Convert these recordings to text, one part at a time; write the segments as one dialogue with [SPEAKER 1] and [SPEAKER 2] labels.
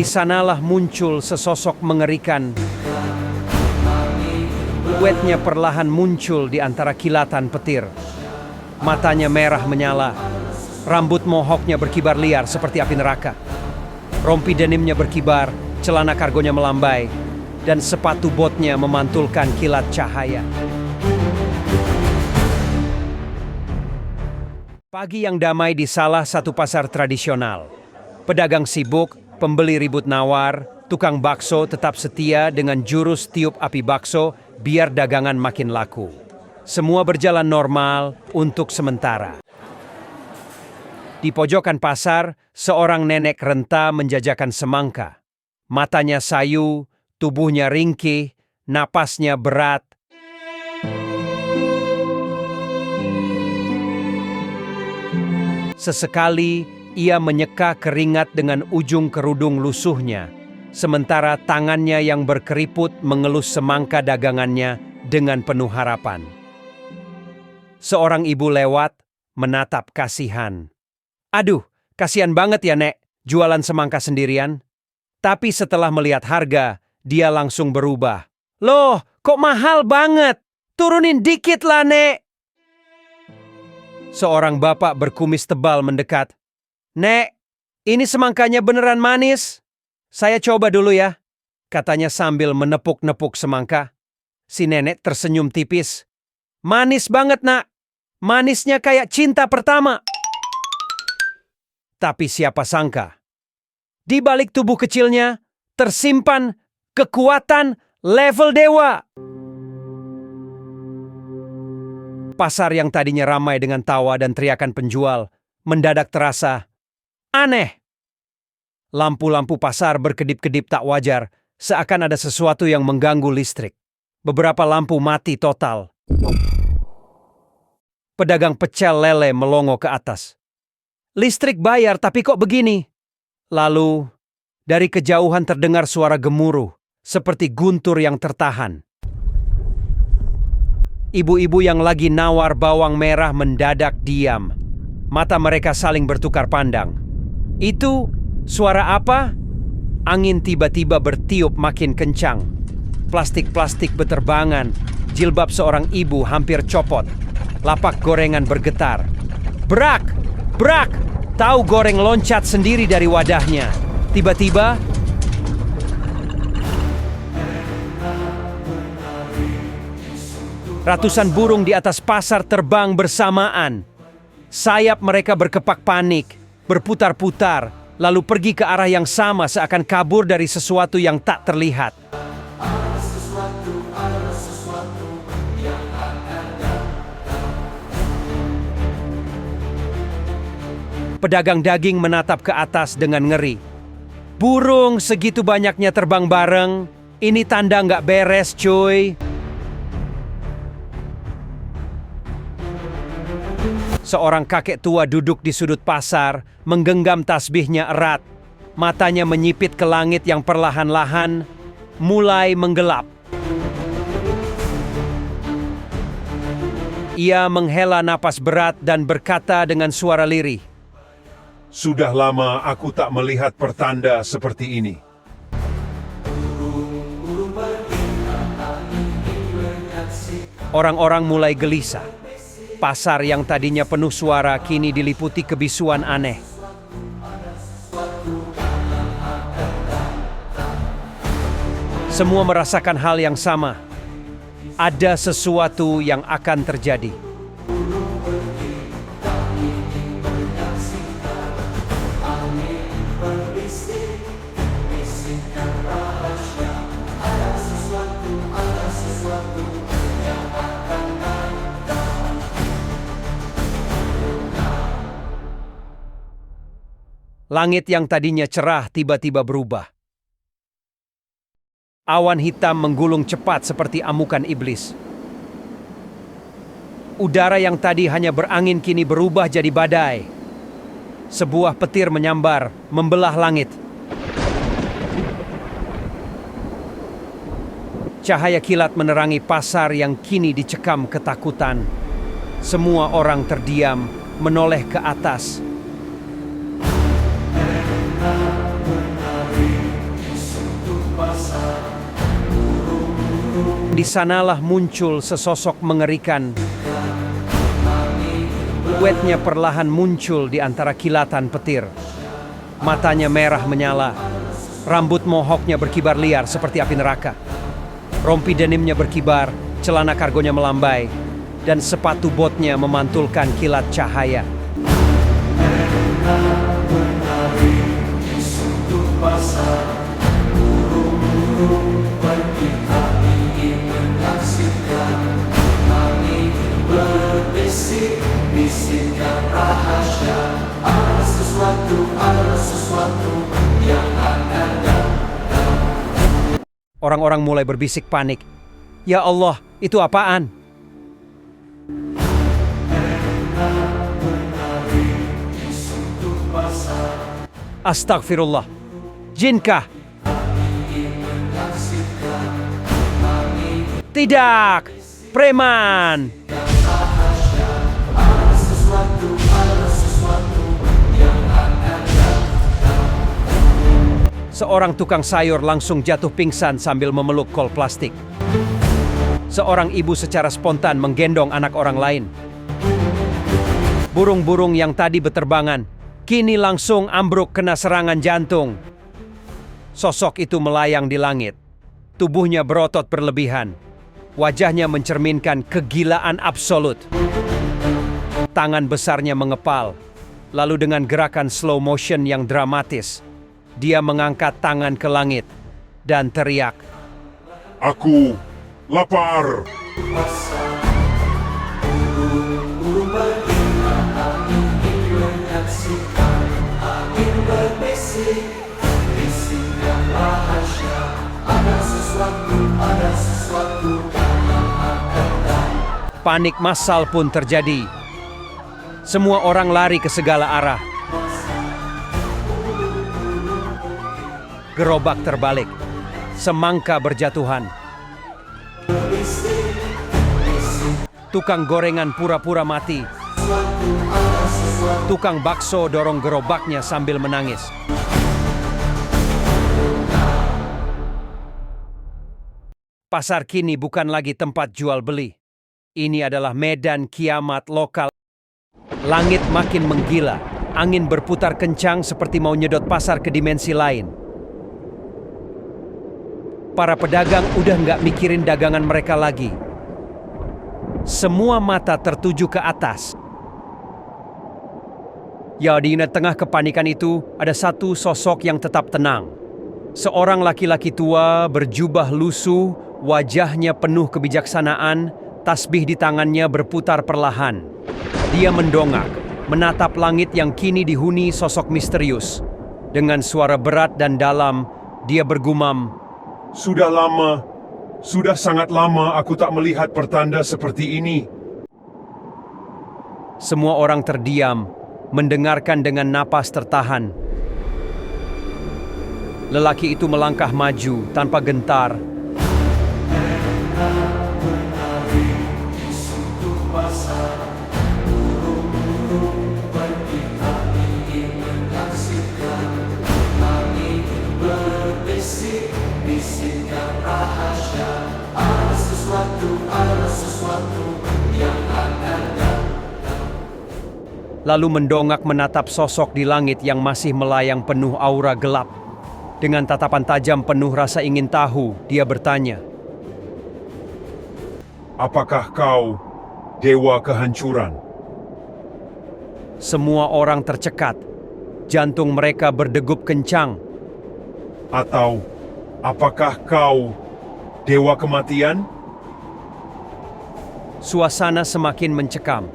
[SPEAKER 1] di sanalah muncul sesosok mengerikan. Wetnya perlahan muncul di antara kilatan petir. Matanya merah menyala. Rambut mohoknya berkibar liar seperti api neraka. Rompi denimnya berkibar, celana kargonya melambai, dan sepatu botnya memantulkan kilat cahaya. Pagi yang damai di salah satu pasar tradisional. Pedagang sibuk, pembeli ribut nawar, tukang bakso tetap setia dengan jurus tiup api bakso biar dagangan makin laku. Semua berjalan normal untuk sementara. Di pojokan pasar, seorang nenek renta menjajakan semangka. Matanya sayu, tubuhnya ringkih, napasnya berat. Sesekali, ia menyeka keringat dengan ujung kerudung lusuhnya, sementara tangannya yang berkeriput mengelus semangka dagangannya dengan penuh harapan. Seorang ibu lewat, menatap kasihan. Aduh, kasihan banget ya, Nek, jualan semangka sendirian. Tapi setelah melihat harga, dia langsung berubah. Loh, kok mahal banget? Turunin dikit lah, Nek. Seorang bapak berkumis tebal mendekat. Nek, ini semangkanya beneran manis. Saya coba dulu ya, katanya sambil menepuk-nepuk semangka. Si nenek tersenyum tipis. Manis banget, Nak. Manisnya kayak cinta pertama. Tapi siapa sangka, di balik tubuh kecilnya tersimpan kekuatan level dewa. Pasar yang tadinya ramai dengan tawa dan teriakan penjual mendadak terasa aneh. Lampu-lampu pasar berkedip-kedip tak wajar, seakan ada sesuatu yang mengganggu listrik. Beberapa lampu mati total. Pedagang pecel lele melongo ke atas. Listrik bayar tapi kok begini? Lalu, dari kejauhan terdengar suara gemuruh, seperti guntur yang tertahan. Ibu-ibu yang lagi nawar bawang merah mendadak diam. Mata mereka saling bertukar pandang. Itu suara apa? Angin tiba-tiba bertiup makin kencang. Plastik-plastik beterbangan. Jilbab seorang ibu hampir copot. Lapak gorengan bergetar. Brak! Brak! Tahu goreng loncat sendiri dari wadahnya. Tiba-tiba, ratusan burung di atas pasar terbang bersamaan. Sayap mereka berkepak panik, berputar-putar, lalu pergi ke arah yang sama seakan kabur dari sesuatu yang tak terlihat. Pedagang daging menatap ke atas dengan ngeri. Burung segitu banyaknya terbang bareng, ini tanda nggak beres, cuy. Seorang kakek tua duduk di sudut pasar, menggenggam tasbihnya erat. Matanya menyipit ke langit yang perlahan-lahan mulai menggelap. Ia menghela napas berat dan berkata dengan suara lirih.
[SPEAKER 2] Sudah lama aku tak melihat pertanda seperti ini.
[SPEAKER 1] Orang-orang mulai gelisah. Pasar yang tadinya penuh suara kini diliputi kebisuan aneh. Semua merasakan hal yang sama. Ada sesuatu yang akan terjadi. Langit yang tadinya cerah tiba-tiba berubah. Awan hitam menggulung cepat seperti amukan iblis. Udara yang tadi hanya berangin kini berubah jadi badai. Sebuah petir menyambar, membelah langit. Cahaya kilat menerangi pasar yang kini dicekam ketakutan. Semua orang terdiam, menoleh ke atas. Di sanalah muncul sesosok mengerikan. Wetnya perlahan muncul di antara kilatan petir. Matanya merah menyala. Rambut mohoknya berkibar liar seperti api neraka. Rompi denimnya berkibar, celana kargonya melambai, dan sepatu botnya memantulkan kilat cahaya. Orang-orang mulai berbisik panik. Ya Allah, itu apaan? Astagfirullah. Jinkah? Tidak, preman. Seorang tukang sayur langsung jatuh pingsan sambil memeluk kol plastik. Seorang ibu secara spontan menggendong anak orang lain. Burung-burung yang tadi beterbangan, kini langsung ambruk kena serangan jantung. Sosok itu melayang di langit. Tubuhnya berotot berlebihan. Wajahnya mencerminkan kegilaan absolut. Tangan besarnya mengepal. Lalu dengan gerakan slow motion yang dramatis, dia mengangkat tangan ke langit dan teriak,
[SPEAKER 2] Aku lapar.
[SPEAKER 1] Panik massal pun terjadi. Semua orang lari ke segala arah. Gerobak terbalik. Semangka berjatuhan. Tukang gorengan pura-pura mati. Tukang bakso dorong gerobaknya sambil menangis. Pasar kini bukan lagi tempat jual beli. Ini adalah medan kiamat lokal. Langit makin menggila. Angin berputar kencang seperti mau nyedot pasar ke dimensi lain. Para pedagang udah nggak mikirin dagangan mereka lagi. Semua mata tertuju ke atas. Ya, di tengah kepanikan itu ada satu sosok yang tetap tenang. Seorang laki-laki tua berjubah lusuh, wajahnya penuh kebijaksanaan, tasbih di tangannya berputar perlahan. Dia mendongak, menatap langit yang kini dihuni sosok misterius. Dengan suara berat dan dalam, dia bergumam,
[SPEAKER 2] Sudah sangat lama aku tak melihat pertanda seperti ini.
[SPEAKER 1] Semua orang terdiam, mendengarkan dengan napas tertahan. Lelaki itu melangkah maju tanpa gentar. Lalu mendongak menatap sosok di langit yang masih melayang penuh aura gelap. Dengan tatapan tajam penuh rasa ingin tahu, dia bertanya,
[SPEAKER 2] Apakah kau dewa kehancuran?
[SPEAKER 1] semua orang tercekat. Jantung mereka berdegup kencang.
[SPEAKER 2] Atau apakah kau dewa kematian?
[SPEAKER 1] Suasana semakin mencekam.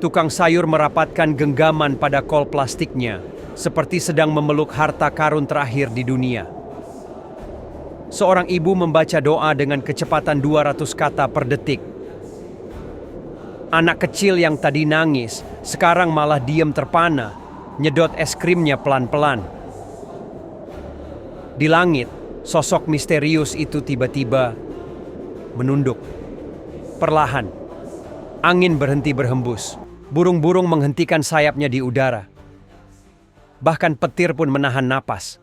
[SPEAKER 1] Tukang sayur merapatkan genggaman pada kol plastiknya, seperti sedang memeluk harta karun terakhir di dunia. Seorang ibu membaca doa dengan kecepatan 200 kata per detik. Anak kecil yang tadi nangis, sekarang malah diam terpana, nyedot es krimnya pelan-pelan. Di langit, sosok misterius itu tiba-tiba menunduk. Perlahan, angin berhenti berhembus. Burung-burung menghentikan sayapnya di udara. Bahkan petir pun menahan napas.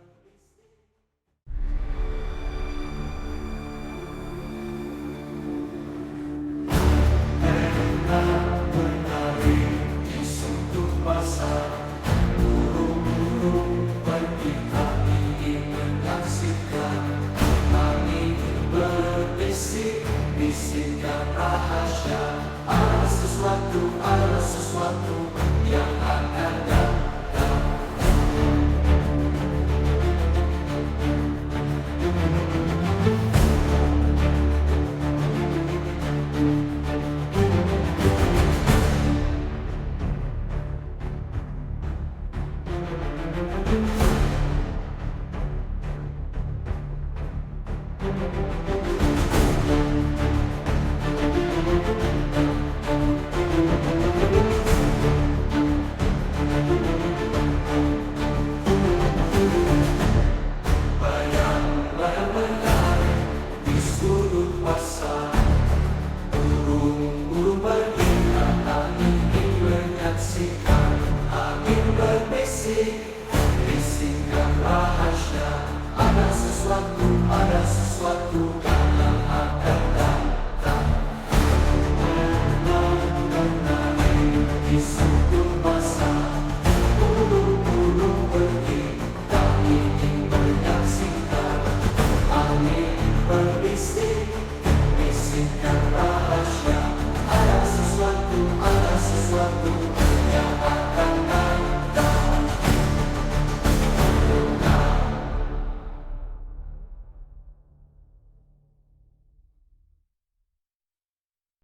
[SPEAKER 3] Bisikkan rahasia, ada sesuatu